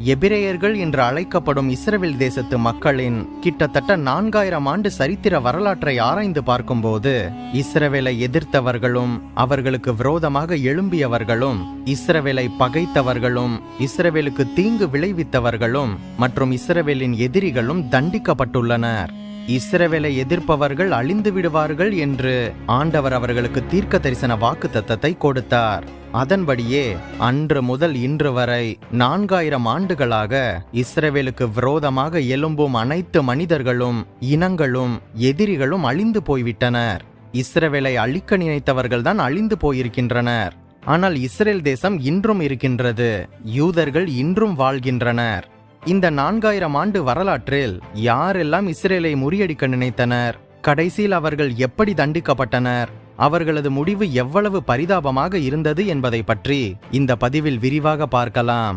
எபிரேயர்கள் என்று அழைக்கப்படும் இஸ்ரவேல் தேசத்து மக்களின் கிட்டத்தட்ட 4000 ஆண்டு சரித்திர வரலாற்றை ஆராய்ந்து பார்க்கும்போது இஸ்ரவேலை எதிர்த்தவர்களும் அவர்களுக்கு விரோதமாக எழும்பியவர்களும் இஸ்ரவேலை பகைத்தவர்களும் இஸ்ரவேலுக்கு தீங்கு விளைவித்தவர்களும் மற்றும் இஸ்ரவேலின் எதிரிகளும் தண்டிக்கப்பட்டுள்ளனர். இஸ்ரவேலை எதிர்ப்பவர்கள் அழிந்து விடுவார்கள் என்று ஆண்டவர் அவர்களுக்கு தீர்க்க தரிசன வாக்குத்தத்தத்தை கொடுத்தார். அதன்படியே அன்று முதல் இன்று வரை 4000 ஆண்டுகளாக இஸ்ரவேலுக்கு விரோதமாக எழும்பும் அனைத்து மனிதர்களும் இனங்களும் எதிரிகளும் அழிந்து போய்விட்டனர். இஸ்ரவேலை அழிக்க நினைத்தவர்கள்தான் அழிந்து போயிருக்கின்றனர். ஆனால் இஸ்ரேல் தேசம் இன்றும் இருக்கின்றது. யூதர்கள் இன்றும் வாழ்கின்றனர். இந்த 4000 ஆண்டு வரலாற்றில் யாரெல்லாம் இஸ்ரேலை முறியடிக்க நினைத்தனர், கடைசியில் அவர்கள் எப்படி தண்டிக்கப்பட்டனர், அவர்களது முடிவு எவ்வளவு பரிதாபமாக இருந்தது என்பதை பற்றி இந்த பதிவில் விரிவாக பார்க்கலாம்.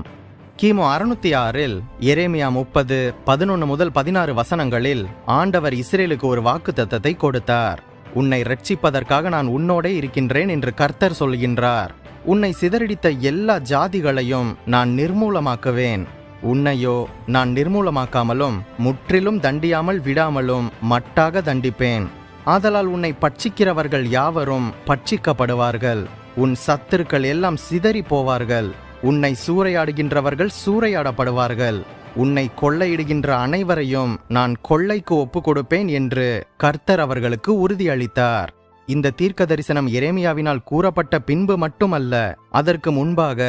கிமு 606 எரேமியா 30:11 முதல் 16 வசனங்களில் ஆண்டவர் இஸ்ரேலுக்கு ஒரு வாக்குத்தத்தத்தை கொடுத்தார். உன்னை இரட்சிப்பதற்காக நான் உன்னோடே இருக்கின்றேன் என்று கர்த்தர் சொல்கின்றார். உன்னை சிதறடித்த எல்லா ஜாதிகளையும் நான் நிர்மூலமாக்குவேன். உன்னையோ நான் நிர்மூலமாக்காமலும் முற்றிலும் தண்டியாமல் விடாமலும் மட்டாக தண்டிப்பேன். ஆதலால் உன்னை பட்சிக்கிறவர்கள் யாவரும் பட்சிக்கப்படுவார்கள். உன் சத்துருக்கள் எல்லாம் சிதறி போவார்கள். உன்னை சூறையாடுகின்றவர்கள் சூறையாடப்படுவார்கள். உன்னை கொள்ளையிடுகின்ற அனைவரையும் நான் கொள்ளைக்கு ஒப்பு கொடுப்பேன் என்று கர்த்தர் அவர்களுக்கு உறுதியளித்தார். இந்த தீர்க்க தரிசனம் எரேமியாவினால் கூறப்பட்ட பின்பு மட்டுமல்ல, அதற்கு முன்பாக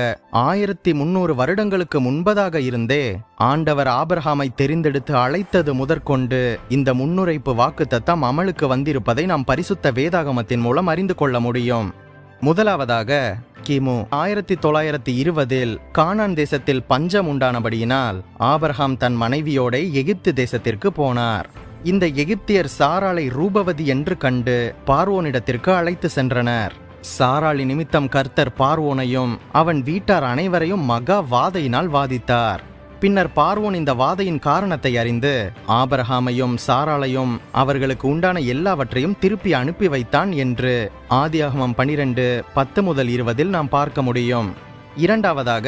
1300 வருடங்களுக்கு முன்பதாக இருந்தே ஆண்டவர் ஆபிரகாமை தெரிந்தெடுத்து அழைத்தது முதற்கொண்டு இந்த முன்னுரைப்பு வாக்குத்தத்தம் அமலுக்கு வந்திருப்பதை நாம் பரிசுத்த வேதாகமத்தின் மூலம் அறிந்து கொள்ள முடியும். முதலாவதாக கிமு 1920 கானான் தேசத்தில் பஞ்சம் உண்டானபடியினால் ஆபிரகாம் தன் மனைவியோட எகிப்து தேசத்திற்கு போனார். இந்த எகிப்தியர் சாராளை ரூபவதி என்று கண்டு பார்வோனிடத்திற்கு அழைத்து சென்றனர். சாராளி நிமித்தம் கர்த்தர் பார்வோனையும் அவன் வீட்டார் அனைவரையும் மகா வாதையினால் வாதித்தார். பின்னர் பார்வோன் இந்த வாதையின் காரணத்தை அறிந்து ஆபிரகாமையும் சாராளையும் அவர்களுக்கு உண்டான எல்லாவற்றையும் திருப்பி அனுப்பி வைத்தான் என்று ஆதியாகமம் 12:10 முதல் 20 நாம் பார்க்க முடியும். இரண்டாவதாக,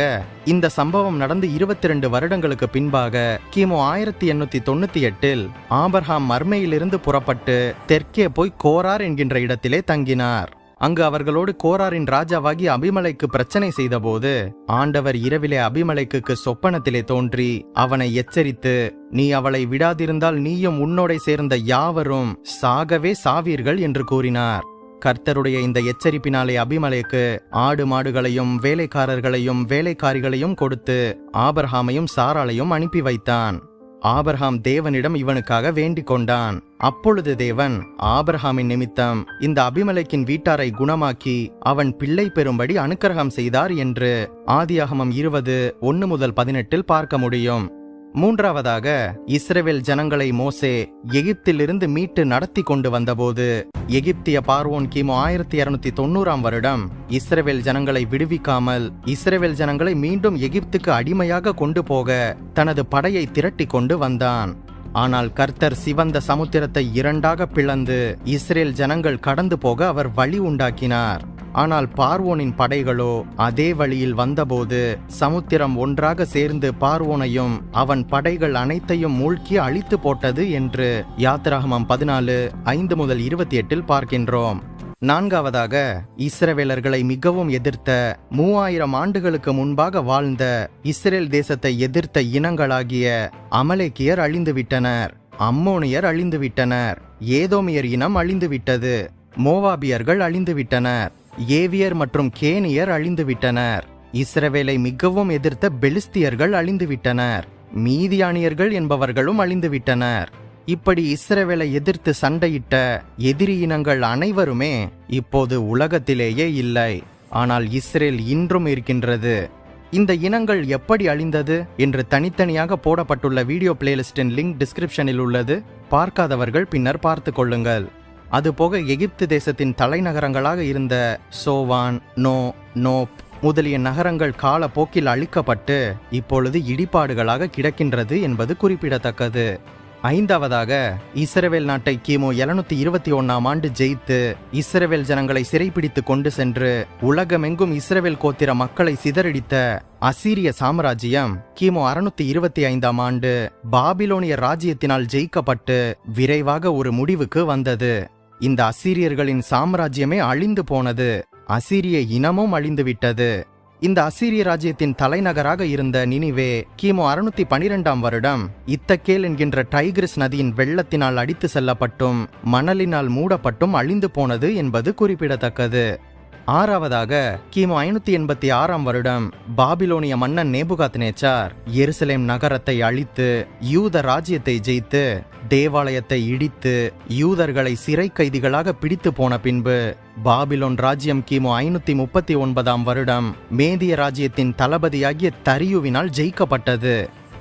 இந்த சம்பவம் நடந்து 22 வருடங்களுக்கு பின்பாக கிமு 1898 ஆபிரகாம் மர்மேயிலிருந்து புறப்பட்டு தெற்கே போய் கோரார் என்கின்ற இடத்திலே தங்கினார். அங்கு அவர்களோடு கோராரின் ராஜாவாகி அபிமலைக்கு பிரச்சனை செய்தபோது ஆண்டவர் இரவிலே அபிமலைக்கு சொப்பனத்திலே தோன்றி அவனை எச்சரித்து, நீ அவளை விடாதிருந்தால் நீயும் உன்னோட சேர்ந்த யாவரும் சாகவே சாவீர்கள் என்று கூறினார். கர்த்தருடைய இந்த எச்சரிப்பினாலே அபிமலேக்கு ஆடு மாடுகளையும் வேலைக்காரர்களையும் வேலைக்காரிகளையும் கொடுத்து ஆபிரகாமையும் சாராளையும் அனுப்பி வைத்தான். ஆபிரகாம் தேவனிடம் இவனுக்காக வேண்டிக் கொண்டான். அப்பொழுது தேவன் ஆபிரகாமின் நிமித்தம் இந்த அபிமலேக்கின் வீட்டாரை குணமாக்கி அவன் பிள்ளை பெறும்படி அனுக்கிரகம் செய்தார் என்று ஆதியாகமம் 20:1 முதல் 18 பார்க்க முடியும். மூன்றாவதாக, இஸ்ரவேல் ஜனங்களை மோசே எகிப்திலிருந்து மீட்டு நடத்தி கொண்டு வந்தபோது எகிப்திய பார்வோன் கிமு 1290 வருடம் இஸ்ரவேல் ஜனங்களை விடுவிக்காமல் இஸ்ரவேல் ஜனங்களை மீண்டும் எகிப்துக்கு அடிமையாக கொண்டு போக தனது படையை திரட்டி கொண்டு வந்தான். ஆனால் கர்த்தர் சிவந்த சமுத்திரத்தை 2ஆக பிளந்து இஸ்ரேல் ஜனங்கள் கடந்து போக அவர் வழி உண்டாக்கினார். ஆனால் பார்வோனின் படைகளோ அதே வழியில் வந்தபோது சமுத்திரம் ஒன்றாக சேர்ந்து பார்வோனையும் அவன் படைகள் அனைத்தையும் மூழ்கி அழித்து போட்டது என்று யாத்திராகமம் 14:5 முதல் 28 பார்க்கின்றோம். நான்காவதாக, இஸ்ரவேலர்களை மிகவும் எதிர்த்த 3000 ஆண்டுகளுக்கு முன்பாக வாழ்ந்த இஸ்ரேல் தேசத்தை எதிர்த்த இனங்களாகிய அமலேக்கியர் அழிந்துவிட்டனர், அம்மோனியர் அழிந்துவிட்டனர், ஏதோமியர் இனம் அழிந்துவிட்டது, மோவாபியர்கள் அழிந்துவிட்டனர், ஏவியர் மற்றும் கேனியர் அழிந்துவிட்டனர், இஸ்ரவேலை மிகவும் எதிர்த்த பெலிஸ்தியர்கள் அழிந்துவிட்டனர், மீதியானியர்கள் என்பவர்களும் அழிந்துவிட்டனர். இப்படி இஸ்ரவேலை எதிர்த்து சண்டையிட்ட எதிரி இனங்கள் அனைவருமே இப்போது உலகத்திலேயே இல்லை. ஆனால் இஸ்ரேல் இன்றும் இருக்கின்றது. இந்த இனங்கள் எப்படி அழிந்தது என்று தனித்தனியாக போடப்பட்டுள்ள வீடியோ பிளேலிஸ்டின் லிங்க் டிஸ்கிரிப்ஷனில் உள்ளது. பார்க்காதவர்கள் பின்னர் பார்த்து கொள்ளுங்கள். அதுபோக எகிப்து தேசத்தின் தலைநகரங்களாக இருந்த சோவான், நோப் முதலிய நகரங்கள் காலப்போக்கில் அழிக்கப்பட்டு இப்பொழுது இடிபாடுகளாக கிடக்கின்றது என்பது குறிப்பிடத்தக்கது. ஐந்தாவதாக, இஸ்ரவேல் நாட்டை கிமு 721 ஜெயித்து இஸ்ரவேல் ஜனங்களை சிறைப்பிடித்து கொண்டு சென்று உலகமெங்கும் இஸ்ரவேல் கோத்திர மக்களை சிதறடித்த அசீரிய சாம்ராஜ்யம் கிமு 625ஆம் ஆண்டு பாபிலோனிய ராஜ்யத்தினால் ஜெயிக்கப்பட்டு விரைவாக ஒரு முடிவுக்கு வந்தது. இந்த அசீரியர்களின் சாம்ராஜ்யமே அழிந்து போனது. அசீரிய இனமும் அழிந்துவிட்டது. இந்த அசீரிய ராஜ்யத்தின் தலைநகராக இருந்த நினிவே கிமு 612ஆம் வருடம் இத்தக்கேல் என்கின்ற டைகிரிஸ் நதியின் வெள்ளத்தினால் அடித்து செல்லப்பட்டும் மணலினால் மூடப்பட்டும் அழிந்து போனது என்பது குறிப்பிடத்தக்கது. ஆறாவதாக கிமு 586ஆம் வருடம் பாபிலோனிய மன்னன் நேபுகாத்நேச்சார் எருசலேம் நகரத்தை அழித்து யூத ராஜ்யத்தை ஜெயித்து தேவாலயத்தை இடித்து யூதர்களை சிறை கைதிகளாக பிடித்து போன பின்பு பாபிலோன் ராஜ்யம் கிமு 539ஆம் வருடம் மேதிய ராஜ்யத்தின் தளபதியாகிய தரியுவினால் ஜெயிக்கப்பட்டது.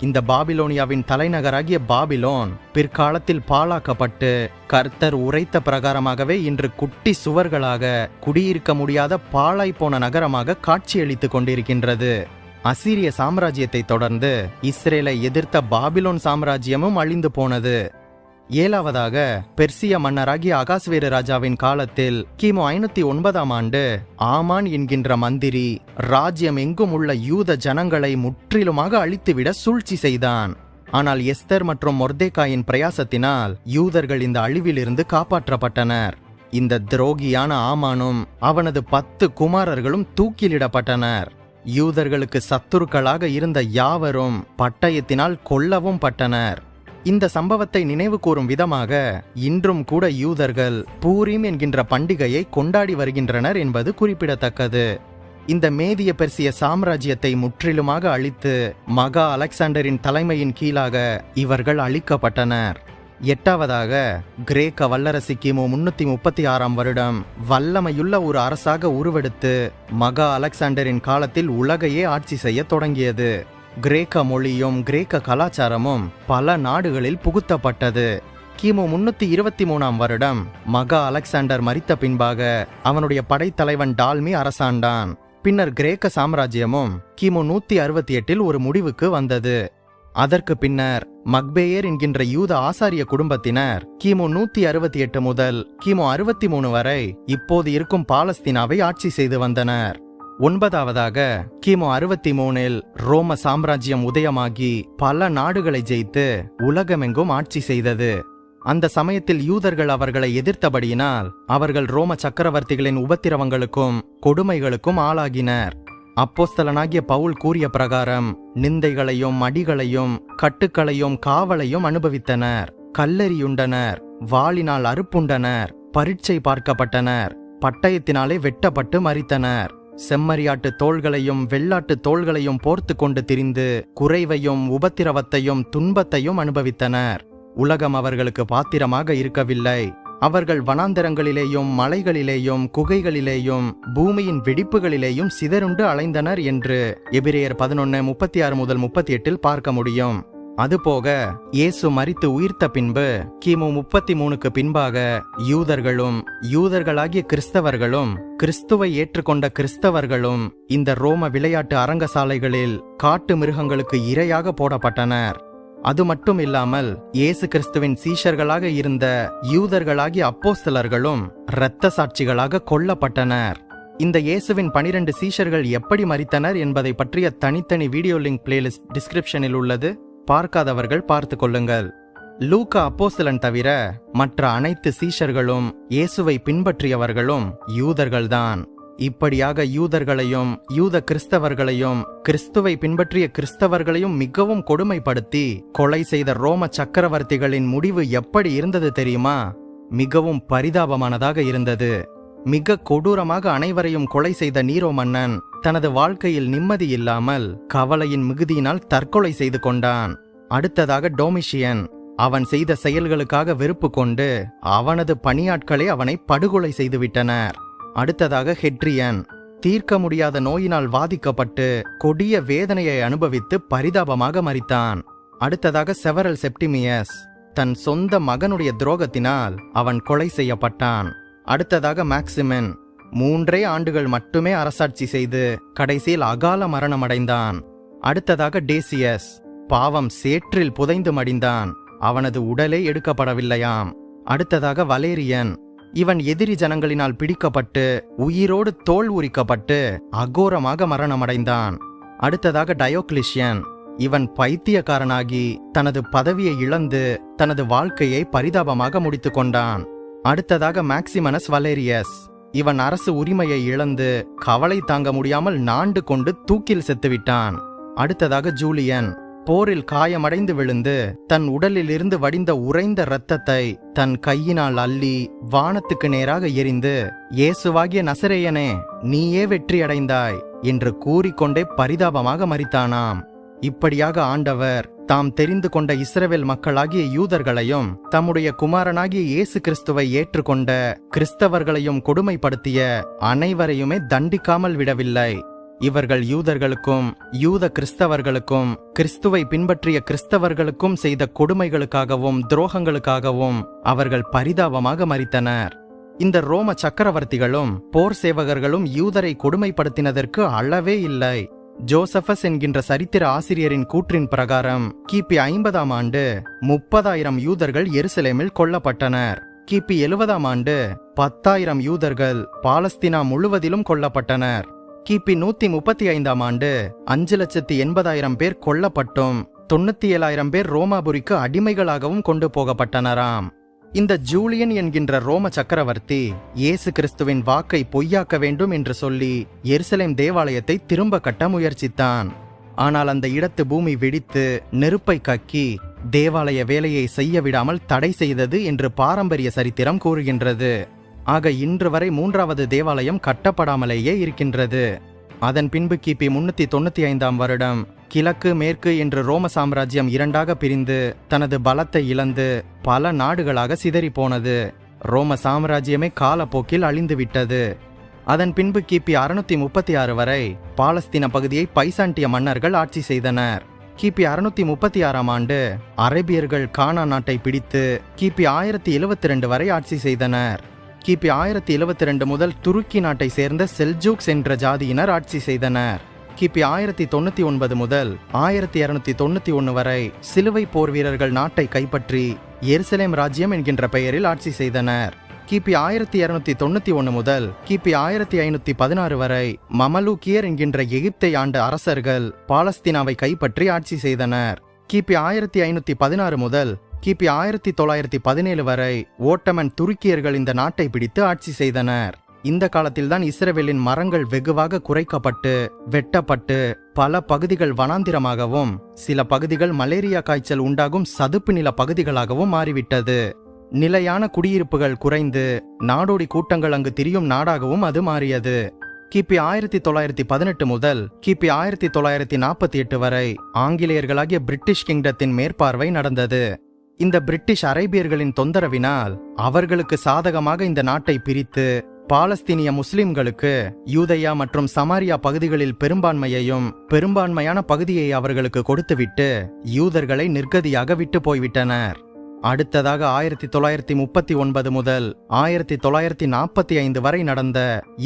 இந்த பாபிலோனியாவின் தலைநகராகிய பாபிலோன் பிற்காலத்தில் பாழாக்கப்பட்டு கர்த்தர் உரைத்த பிரகாரமாகவே இன்று குட்டி சுவர்களாக குடியிருக்க முடியாத பாழாய் போன நகரமாக காட்சியளித்துக் கொண்டிருக்கின்றது. அசீரிய சாம்ராஜ்யத்தை தொடர்ந்து இஸ்ரேலை எதிர்த்த பாபிலோன் சாம்ராஜ்யமும் அழிந்து போனது. ஏழாவதாக பெர்சிய மன்னராகிய அகாஸ்வேரு ராஜாவின் காலத்தில் கிமு 509ஆம் ஆண்டு ஆமான் என்கின்ற மந்திரி ராஜ்யம் எங்கும் உள்ள யூத ஜனங்களை முற்றிலுமாக அழித்துவிட சூழ்ச்சி செய்தான். ஆனால் எஸ்தர் மற்றும் மொர்தேகாயின் பிரயாசத்தினால் யூதர்கள் இந்த அழிவிலிருந்து காப்பாற்றப்பட்டனர். இந்த துரோகியான ஆமானும் அவனது 10 குமாரர்களும் தூக்கிலிடப்பட்டனர். யூதர்களுக்கு சத்துருக்களாக இருந்த யாவரும் பட்டயத்தினால் கொல்லவும் பட்டனர். இந்த சம்பவத்தை நினைவு கூறும் விதமாக இன்றும் கூட யூதர்கள் பூரீம் என்கின்ற பண்டிகையை கொண்டாடி வருகின்றனர் என்பது குறிப்பிடத்தக்கது. இந்த மேதிய பெர்சிய சாம்ராஜ்யத்தை முற்றிலுமாக அழித்து மகா அலெக்சாண்டரின் தலைமையின் கீழாக இவர்கள் அழிக்கப்பட்டனர். எட்டாவதாக கிரேக்க வல்லரசு கிமு 336ஆம் வருடம் வல்லமையுள்ள ஒரு அரசாக உருவெடுத்து மகா அலெக்சாண்டரின் காலத்தில் உலகையே ஆட்சி செய்ய தொடங்கியது. கிரேக்க மொழியும் கிரேக்க கலாச்சாரமும் பல நாடுகளில் புகுத்தப்பட்டது. கிமு 323ஆம் வருடம் மகா அலெக்சாண்டர் மரித்த பின்பாக அவனுடைய படைத்தலைவன் டால்மி அரசாண்டான். பின்னர் கிரேக்க சாம்ராஜ்யமும் கிமு 168இல் ஒரு முடிவுக்கு வந்தது. அதற்கு பின்னர் மக்பேயர் என்கின்ற யூத ஆசாரிய குடும்பத்தினர் கிமு 168 முதல் கிமு 63 வரை இப்போது இருக்கும் பாலஸ்தீனாவை ஆட்சி செய்து வந்தனர். ஒன்பதாவதாக கிமு 63இல் ரோம சாம்ராஜ்யம் உதயமாகி பல நாடுகளை ஜெயித்து உலகமெங்கும் ஆட்சி செய்தது. அந்த சமயத்தில் யூதர்கள் அவர்களை எதிர்த்தபடியினால் அவர்கள் ரோம சக்கரவர்த்திகளின் உபத்திரவங்களுக்கும் கொடுமைகளுக்கும் ஆளாகினர். அப்போஸ்தலனாகிய பவுல் கூறிய பிரகாரம் நிந்தைகளையும் அடிகளையும் கட்டுக்களையும் காவலையும் அனுபவித்தனர். கல்லெறியுண்டனர், வாளினால் அறுப்புண்டனர், பரீட்சை பார்க்கப்பட்டனர், பட்டயத்தினாலே வெட்டப்பட்டு மரித்தனர். செம்மறியாட்டு தோள்களையும் வெள்ளாட்டு தோள்களையும் போர்த்து கொண்டு திரிந்து குறைவையும் உபத்திரவத்தையும் துன்பத்தையும் அனுபவித்தனர். உலகம் அவர்களுக்கு பாத்திரமாக இருக்கவில்லை. அவர்கள் வனாந்தரங்களிலேயும் மலைகளிலேயும் குகைகளிலேயும் பூமியின் வெடிப்புகளிலேயும் சிதறுண்டு அலைந்தனர் என்று எபிரேயர் 11:36 முதல் 38 பார்க்க முடியும். அதுபோக இயேசு மரித்து உயிர்த்த பின்பு கிமு 33க்கு பின்பாக யூதர்களும் யூதர்களாகிய கிறிஸ்தவர்களும் கிறிஸ்துவை ஏற்றுக்கொண்ட கிறிஸ்தவர்களும் இந்த ரோம விளையாட்டு அரங்கசாலைகளில் காட்டு மிருகங்களுக்கு இரையாக போடப்பட்டனர். அது மட்டும் இல்லாமல் இயேசு கிறிஸ்துவின் சீஷர்களாக இருந்த யூதர்களாகிய அப்போஸ்தலர்களும் இரத்த சாட்சிகளாக கொல்லப்பட்டனர். இந்த இயேசுவின் 12 சீஷர்கள் எப்படி மரித்தனர் என்பதை பற்றிய தனித்தனி வீடியோ லிங்க் பிளேலிஸ்ட் டிஸ்கிரிப்ஷனில் உள்ளது. பார்க்காதவர்கள் பார்த்து கொள்ளுங்கள். லூக்கா அப்போஸ்தலன் தவிர மற்ற அனைத்து சீஷர்களும் இயேசுவை பின்பற்றியவர்களும் யூதர்கள்தான். இப்படியாக யூதர்களையும் யூத கிறிஸ்தவர்களையும் கிறிஸ்துவை பின்பற்றிய கிறிஸ்தவர்களையும் மிகவும் கொடுமைப்படுத்தி கொலை செய்த ரோம சக்கரவர்த்திகளின் முடிவு எப்படி இருந்தது தெரியுமா? மிகவும் பரிதாபமானதாக இருந்தது. மிக கொடூரமாக அனைவரையும் கொலை செய்த நீரோ மன்னன் தனது வாழ்க்கையில் நிம்மதி இல்லாமல் கவலையின் மிகுதியினால் தற்கொலை செய்து கொண்டான். அடுத்ததாக டோமிஷியன் அவன் செய்த செயல்களுக்காக வெறுப்பு கொண்டு அவனது பணியாட்களே அவனை படுகொலை செய்துவிட்டனர். அடுத்ததாக ஹெட்ரியன் தீர்க்க முடியாத நோயினால் வாதிக்கப்பட்டு கொடிய வேதனையை அனுபவித்து பரிதாபமாக மரித்தான். அடுத்ததாக செவரல் செப்டிமியஸ் தன் சொந்த மகனுடைய துரோகத்தினால் அவன் கொலை செய்யப்பட்டான். அடுத்ததாக மேக்சிமின் 3 ஆண்டுகள் மட்டுமே அரசாட்சி செய்து கடைசியில் அகால மரணமடைந்தான். அடுத்ததாக டேசியஸ் பாவம் சேற்றில் புதைந்து மடிந்தான். அவனது உடலே எடுக்கப்படவில்லையாம். அடுத்ததாக வலேரியன் இவன் எதிரி ஜனங்களினால் பிடிக்கப்பட்டு உயிரோடு தோல் உரிக்கப்பட்டு அகோரமாக மரணமடைந்தான். அடுத்ததாக டயோக்ளிஷியன். இவன் பைத்தியக்காரனாகி தனது பதவியை இழந்து தனது வாழ்க்கையை பரிதாபமாக முடித்து கொண்டான். அடுத்ததாக மேக்சிமனஸ் வலேரியஸ். இவன் அரசு உரிமையை இழந்து கவலை தாங்க முடியாமல் நாண்டு கொண்டு தூக்கில் செத்துவிட்டான். அடுத்ததாக ஜூலியன். போரில் காயமடைந்து விழுந்து தன் உடலில் இருந்து வடிந்த உறைந்த இரத்தத்தை தன் கையினால் அள்ளி வானத்துக்கு நேராக எறிந்து, இயேசுவாகிய நசரேயனே, நீயே வெற்றியடைந்தாய் என்று கூறிக்கொண்டே பரிதாபமாக மரித்தானாம். இப்படியாக ஆண்டவர் தாம் தெரிந்து கொண்ட இஸ்ரவேல் மக்களாகிய யூதர்களையும் தம்முடைய குமாரனாகிய இயேசு கிறிஸ்துவை ஏற்றுக்கொண்ட கிறிஸ்தவர்களையும் கொடுமைப்படுத்திய அனைவரையுமே தண்டிக்காமல் விடவில்லை. இவர்கள் யூதர்களுக்கும் யூத கிறிஸ்தவர்களுக்கும் கிறிஸ்துவை பின்பற்றிய கிறிஸ்தவர்களுக்கும் செய்த கொடுமைகளுக்காகவும் துரோகங்களுக்காகவும் அவர்கள் பரிதாபமாக மரித்தனர். இந்த ரோம சக்கரவர்த்திகளும் போர் சேவகர்களும் யூதரை கொடுமைப்படுத்தினதற்கு அளவே இல்லை. ஜோசபஸ் என்கின்ற சரித்திர ஆசிரியரின் கூற்றின் பிரகாரம் கிபி 50ஆம் ஆண்டு 30,000 யூதர்கள் எருசலேமில் கொல்லப்பட்டனர். கிபி 70ஆம் ஆண்டு 10,000 யூதர்கள் பாலஸ்தீனா முழுவதிலும் கொல்லப்பட்டனர். கிபி 135ஆம் ஆண்டு 5,80,000 பேர் கொல்லப்பட்டும் 97,000 பேர் ரோமாபுரிக்கு அடிமைகளாகவும் கொண்டு போகப்பட்டனராம். இந்த ஜூலியன் என்கின்ற ரோம சக்கரவர்த்தி இயேசு கிறிஸ்துவின் வாக்கை பொய்யாக்க வேண்டும் என்று சொல்லி எருசலேம் தேவாலயத்தை திரும்ப கட்ட முயற்சித்தான். ஆனால் அந்த இடத்து பூமி வெடித்து நெருப்பை கக்கி தேவாலய வேலையை செய்ய விடாமல் தடை செய்தது என்று பாரம்பரிய சரித்திரம் கூறுகின்றது. ஆக இன்று வரை 3வது தேவாலயம் கட்டப்படாமலேயே இருக்கின்றது. அதன் பின்பு கிபி 395ஆம் வருடம் கிழக்கு மேற்கு என்று ரோம சாம்ராஜ்யம் 2ஆக பிரிந்து தனது பலத்தை இழந்து பல நாடுகளாக சிதறி போனது. ரோம சாம்ராஜ்யமே காலப்போக்கில் அழிந்துவிட்டது. அதன் பின்பு கிபி 636 வரை பாலஸ்தீன பகுதியை பைசாண்டிய மன்னர்கள் ஆட்சி செய்தனர். கிபி 636ஆம் ஆண்டு அரேபியர்கள் கானா நாட்டை பிடித்து கிபி 1072 வரை ஆட்சி செய்தனர். கிபி 1072 முதல் துருக்கி நாட்டை சேர்ந்த செல்ஜூக்ஸ் என்ற ஜாதியினர் ஆட்சி செய்தனர். கிபி 1099 முதல் 1291 வரை சிலுவை போர் வீரர்கள் நாட்டை கைப்பற்றி எருசலேம் ராஜ்யம் என்கின்ற பெயரில் ஆட்சி செய்தனர். கிபி 1291 முதல் கிபி 1516 வரை மமலூக்கியர் என்கின்ற எகிப்தை ஆண்ட அரசர்கள் பாலஸ்தீனாவை கைப்பற்றி ஆட்சி செய்தனர். கிபி 1516 முதல் கிபி 1917 வரை ஓட்டமன் துருக்கியர்கள் இந்த நாட்டை பிடித்து ஆட்சி செய்தனர். இந்த காலத்தில்தான் இஸ்ரவேலின் மரங்கள் வெகுவாக குறைக்கப்பட்டு வெட்டப்பட்டு பல பகுதிகள் வனாந்திரமாகவும் சில பகுதிகள் மலேரியா காய்ச்சல் உண்டாகும் சதுப்பு நில பகுதிகளாகவும் மாறிவிட்டது. நிலையான குடியிருப்புகள் குறைந்து நாடோடி கூட்டங்கள் அங்கு திரியும் நாடாகவும் அது மாறியது. கிபி 1918 முதல் கிபி 1948 வரை ஆங்கிலேயர்களாகிய பிரிட்டிஷ் கிங்டத்தின் மேற்பார்வை நடந்தது. இந்த பிரிட்டிஷ் அரேபியர்களின் தொந்தரவினால் அவர்களுக்கு சாதகமாக இந்த நாட்டை பிரித்து பாலஸ்தீனிய முஸ்லிம்களுக்கு யூதயா மற்றும் சமாரியா பகுதிகளில் பெரும்பான்மையையும் பெரும்பான்மையான பகுதியை அவர்களுக்கு கொடுத்துவிட்டு யூதர்களை நிர்கதியாக விட்டு போய்விட்டனர். அடுத்ததாக 1939 முதல் 1945 வரை நடந்த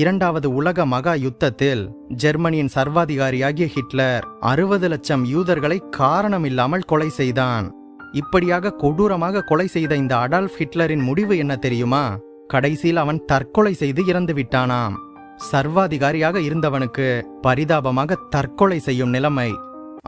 2வது உலக மகா யுத்தத்தில் ஜெர்மனியின் சர்வாதிகாரியாகிய ஹிட்லர் 60 லட்சம் யூதர்களை காரணமில்லாமல் கொலை செய்தான். இப்படியாக கொடூரமாக கொலை செய்த இந்த அடால்ஃப் ஹிட்லரின் முடிவு என்ன தெரியுமா? கடைசியில் அவன் தற்கொலை செய்து இறந்து விட்டானாம். சர்வாதிகாரியாக இருந்தவனுக்கு பரிதாபமாக தற்கொலை செய்யும் நிலைமை.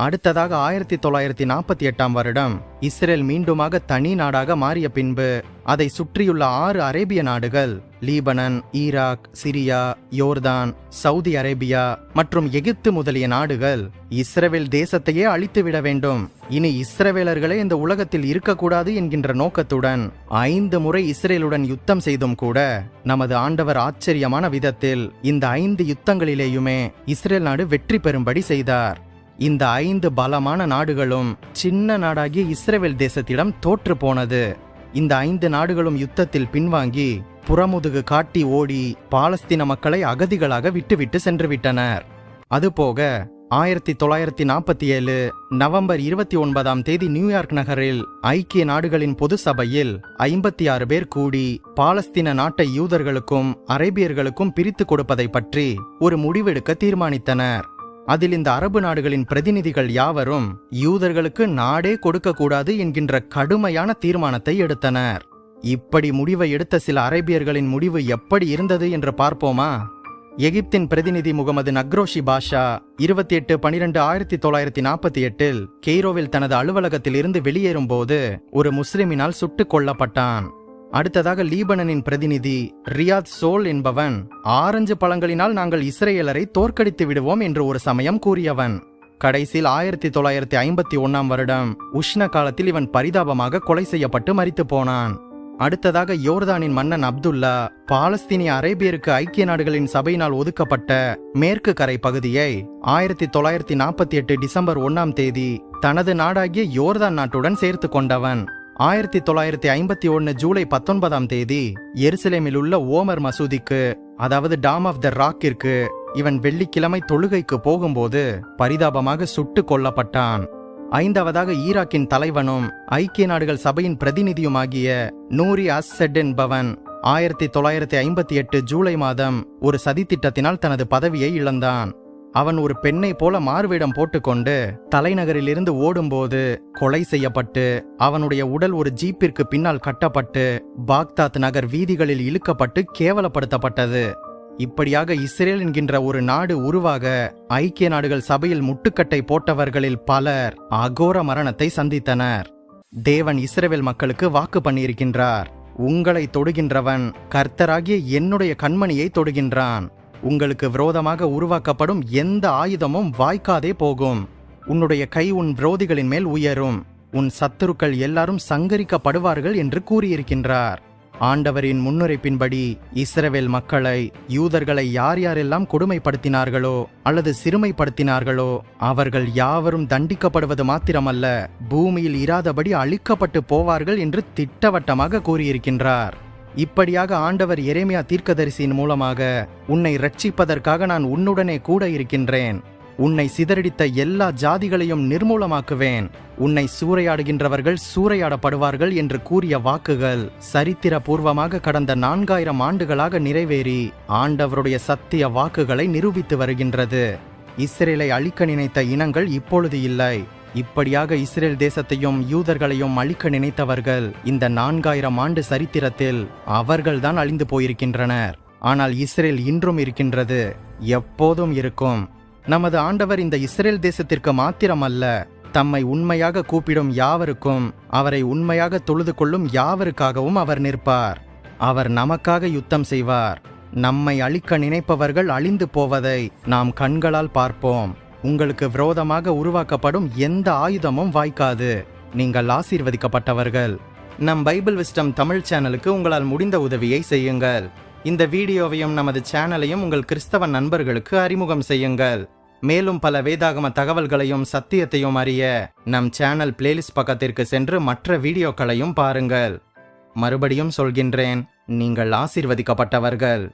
அடுத்ததாக 1948ஆம் வருடம் இஸ்ரேல் மீண்டுமாக தனி நாடாக மாறிய பின்பு அதை சுற்றியுள்ள 6 அரேபிய நாடுகள் லீபனன், ஈராக், சிரியா, யோர்தான், சவுதி அரேபியா மற்றும் எகிப்து முதலிய நாடுகள் இஸ்ரவேல் தேசத்தையே அழித்துவிட வேண்டும், இனி இஸ்ரவேலர்களே இந்த உலகத்தில் இருக்கக்கூடாது என்கின்ற நோக்கத்துடன் 5 முறை இஸ்ரேலுடன் யுத்தம் செய்தும் கூட நமது ஆண்டவர் ஆச்சரியமான விதத்தில் இந்த 5 யுத்தங்களிலேயுமே இஸ்ரேல் நாடு வெற்றி பெறும்படி செய்தார். இந்த 5 பலமான நாடுகளும் சின்ன நாடாகிய இஸ்ரவேல் தேசத்திடம் தோற்று போனது. இந்த 5 நாடுகளும் யுத்தத்தில் பின்வாங்கி புறமுதுகு காட்டி ஓடி பாலஸ்தீன மக்களை அகதிகளாக விட்டுவிட்டு சென்றுவிட்டனர். அதுபோக 1947 நவம்பர் 29ஆம் தேதி நியூயார்க் நகரில் ஐக்கிய நாடுகளின் பொது சபையில் 56 பேர் கூடி பாலஸ்தீன நாட்டை யூதர்களுக்கும் அரேபியர்களுக்கும் பிரித்து கொடுப்பதை பற்றி ஒரு முடிவெடுக்க தீர்மானித்தனர். அதில் இந்த அரபு நாடுகளின் பிரதிநிதிகள் யாவரும் யூதர்களுக்கு நாடே கொடுக்கக்கூடாது என்கின்ற கடுமையான தீர்மானத்தை எடுத்தனர். இப்படி முடிவை எடுத்த சில அரேபியர்களின் முடிவு எப்படி இருந்தது என்று பார்ப்போமா? எகிப்தின் பிரதிநிதி முகமது நக்ரோஷி பாஷா 28/12/1948 கெய்ரோவில் தனது அலுவலகத்தில் இருந்து வெளியேறும் போது ஒரு முஸ்லிமினால் சுட்டுக் கொல்லப்பட்டான். அடுத்ததாக லீபனனின் பிரதிநிதி ரியாத் சோல் என்பவன் ஆரஞ்சு பழங்களினால் நாங்கள் இஸ்ரேலரை தோற்கடித்து விடுவோம் என்று ஒரு சமயம் கூறியவன். கடைசியில் 1951 வருடம் உஷ்ண காலத்தில் இவன் பரிதாபமாக கொலை செய்யப்பட்டு மரித்து போனான். அடுத்ததாக யோர்தானின் மன்னன் அப்துல்லா பாலஸ்தீனிய அரேபியருக்கு ஐக்கிய நாடுகளின் சபையினால் ஒதுக்கப்பட்ட மேற்கு கரை பகுதியை 1948 டிசம்பர் 1 தனது நாடாகிய யோர்தான் நாட்டுடன் சேர்த்து கொண்டவன். 1951 ஜூலை 19 எருசலேமில் உள்ள ஓமர் மசூதிக்கு, அதாவது டாம் ஆஃப் த ராக்கிற்கு இவன் வெள்ளிக்கிழமை தொழுகைக்கு போகும்போது பரிதாபமாக சுட்டு கொல்லப்பட்டான். ஐந்தாவதாக ஈராக்கின் தலைவனும் ஐக்கிய நாடுகள் சபையின் பிரதிநிதியுமாகிய நூரி அஸ்ஸெட் என்பவன் 1958 ஜூலை மாதம் ஒரு சதித்திட்டத்தினால் தனது பதவியை இழந்தான். அவன் ஒரு பெண்ணை போல மாறுவேடம் போட்டுக்கொண்டு தலைநகரிலிருந்து ஓடும்போது கொலை செய்யப்பட்டு அவனுடைய உடல் ஒரு ஜீப்பிற்கு பின்னால் கட்டப்பட்டு பாக்தாத் நகர் வீதிகளில் இழுக்கப்பட்டு கேவலப்படுத்தப்பட்டது. இப்படியாக இஸ்ரேல் என்கின்ற ஒரு நாடு உருவாக ஐக்கிய நாடுகள் சபையில் முட்டுக்கட்டை போட்டவர்களில் பலர் அகோர மரணத்தை சந்தித்தனர். தேவன் இஸ்ரவேல் மக்களுக்கு வாக்கு பண்ணியிருக்கின்றார், உங்களை தொடுகின்றவன் கர்த்தராகிய என்னுடைய கண்மணியை தொடுகின்றான். உங்களுக்கு விரோதமாக உருவாக்கப்படும் எந்த ஆயுதமும் வாய்க்காதே போகும். உன்னுடைய கை உன் விரோதிகளின் மேல் உயரும். உன் சத்துருக்கள் எல்லாரும் சங்கரிக்கப்படுவார்கள் என்று கூறியிருக்கின்றார். ஆண்டவரின் முன்னுரைப்பின்படி இஸ்ரவேல் மக்களை, யூதர்களை யார் யாரெல்லாம் கொடுமைப்படுத்தினார்களோ அல்லது சிறுமைப்படுத்தினார்களோ அவர்கள் யாவரும் தண்டிக்கப்படுவது மாத்திரமல்ல, பூமியில் இராதபடி அழிக்கப்பட்டு போவார்கள் என்று திட்டவட்டமாக கூறியிருக்கின்றார். இப்படியாக ஆண்டவர் எரேமியா தீர்க்கதரிசியின் மூலமாக, உன்னை இரட்சிப்பதற்காக நான் உன்னுடனே கூட இருக்கின்றேன், உன்னை சிதறடித்த எல்லா ஜாதிகளையும் நிர்மூலமாக்குவேன், உன்னை சூறையாடுகின்றவர்கள் சூறையாடப்படுவார்கள் என்று கூறிய வாக்குகள் சரித்திர பூர்வமாக கடந்த 4000 ஆண்டுகளாக நிறைவேறி ஆண்டவருடைய சத்திய வாக்குகளை நிரூபித்து வருகின்றது. இஸ்ரேலை அழிக்க நினைத்த இனங்கள் இப்பொழுது இல்லை. இப்படியாக இஸ்ரேல் தேசத்தையும் யூதர்களையும் அழிக்க நினைத்தவர்கள் இந்த 4000 ஆண்டு சரித்திரத்தில் அவர்கள்தான் அழிந்து போயிருக்கின்றனர். ஆனால் இஸ்ரேல் இன்றும் இருக்கின்றது, எப்போதும் இருக்கும். நமது ஆண்டவர் இந்த இஸ்ரேல் தேசத்திற்கு மாத்திரமல்ல, தம்மை உண்மையாக கூப்பிடும் யாவருக்கும், அவரை உண்மையாக தொழுது கொள்ளும் யாவருக்காகவும் அவர் நிற்பார். அவர் நமக்காக யுத்தம் செய்வார். நம்மை அழிக்க நினைப்பவர்கள் அழிந்து போவதை நாம் கண்களால் பார்ப்போம். உங்களுக்கு விரோதமாக உருவாக்கப்படும் எந்த ஆயுதமும் வாய்க்காது. நீங்கள் ஆசீர்வதிக்கப்பட்டவர்கள். நம் பைபிள் விஸ்டம் தமிழ் சேனலுக்கு உங்களால் முடிந்த உதவியை செய்யுங்கள். இந்த வீடியோவையும் நமது சேனலையும் உங்கள் கிறிஸ்தவ நண்பர்களுக்கு அறிமுகம் செய்யுங்கள். மேலும் பல வேதாகம தகவல்களையும் சத்தியத்தையும் அறிய நம் சேனல் பிளேலிஸ்ட் பக்கத்திற்கு சென்று மற்ற வீடியோக்களையும் பாருங்கள். மறுபடியும் சொல்கின்றேன், நீங்கள் ஆசீர்வதிக்கப்பட்டவர்கள்.